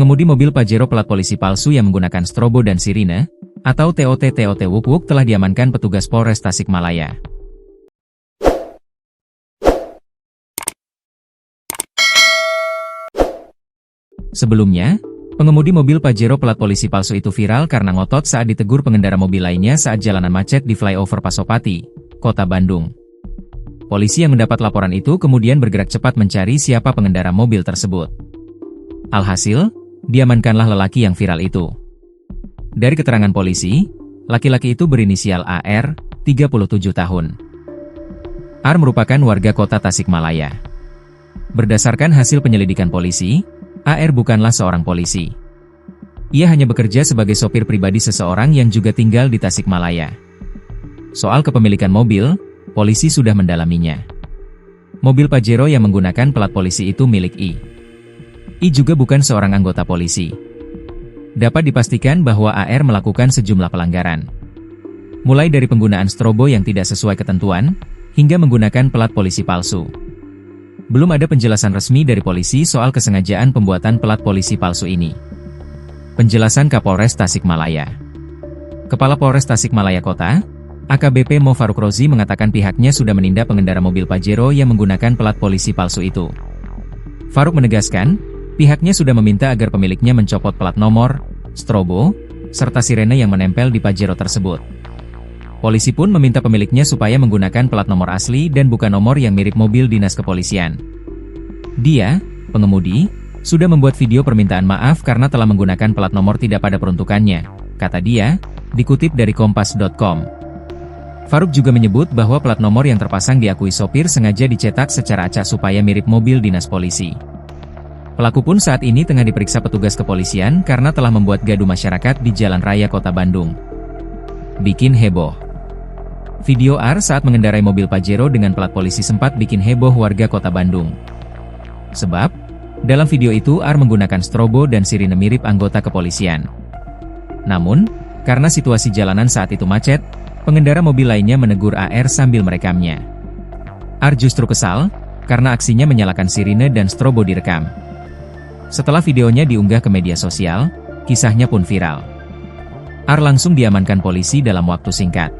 Pengemudi mobil Pajero plat polisi palsu yang menggunakan strobo dan sirine, atau TOT Wuk-Wuk telah diamankan petugas Polres Tasikmalaya. Sebelumnya, pengemudi mobil Pajero plat polisi palsu itu viral karena ngotot saat ditegur pengendara mobil lainnya saat jalanan macet di flyover Pasopati, Kota Bandung. Polisi yang mendapat laporan itu kemudian bergerak cepat mencari siapa pengendara mobil tersebut. Alhasil, diamankanlah lelaki yang viral itu. Dari keterangan polisi, laki-laki itu berinisial AR, 37 tahun. AR merupakan warga kota Tasikmalaya. Berdasarkan hasil penyelidikan polisi, AR bukanlah seorang polisi. Ia hanya bekerja sebagai sopir pribadi seseorang yang juga tinggal di Tasikmalaya. Soal kepemilikan mobil, polisi sudah mendalaminya. Mobil Pajero yang menggunakan plat polisi itu milik I juga bukan seorang anggota polisi. Dapat dipastikan bahwa AR melakukan sejumlah pelanggaran. Mulai dari penggunaan strobo yang tidak sesuai ketentuan, hingga menggunakan plat polisi palsu. Belum ada penjelasan resmi dari polisi soal kesengajaan pembuatan plat polisi palsu ini. Penjelasan Kapolres Tasikmalaya. Kepala Polres Tasikmalaya Kota, AKBP Mo Faruk Rozi mengatakan pihaknya sudah menindak pengendara mobil Pajero yang menggunakan plat polisi palsu itu. Faruk menegaskan, pihaknya sudah meminta agar pemiliknya mencopot plat nomor, strobo, serta sirene yang menempel di Pajero tersebut. Polisi pun meminta pemiliknya supaya menggunakan plat nomor asli dan bukan nomor yang mirip mobil dinas kepolisian. Dia, pengemudi, sudah membuat video permintaan maaf karena telah menggunakan plat nomor tidak pada peruntukannya, kata dia, dikutip dari kompas.com. Faruk juga menyebut bahwa plat nomor yang terpasang diakui sopir sengaja dicetak secara acak supaya mirip mobil dinas polisi. Pelaku pun saat ini tengah diperiksa petugas kepolisian karena telah membuat gaduh masyarakat di Jalan Raya Kota Bandung. Bikin heboh. Video AR saat mengendarai mobil Pajero dengan plat polisi sempat bikin heboh warga Kota Bandung. Sebab, dalam video itu AR menggunakan strobo dan sirine mirip anggota kepolisian. Namun, karena situasi jalanan saat itu macet, pengendara mobil lainnya menegur AR sambil merekamnya. AR justru kesal, karena aksinya menyalakan sirine dan strobo direkam. Setelah videonya diunggah ke media sosial, kisahnya pun viral. AR langsung diamankan polisi dalam waktu singkat.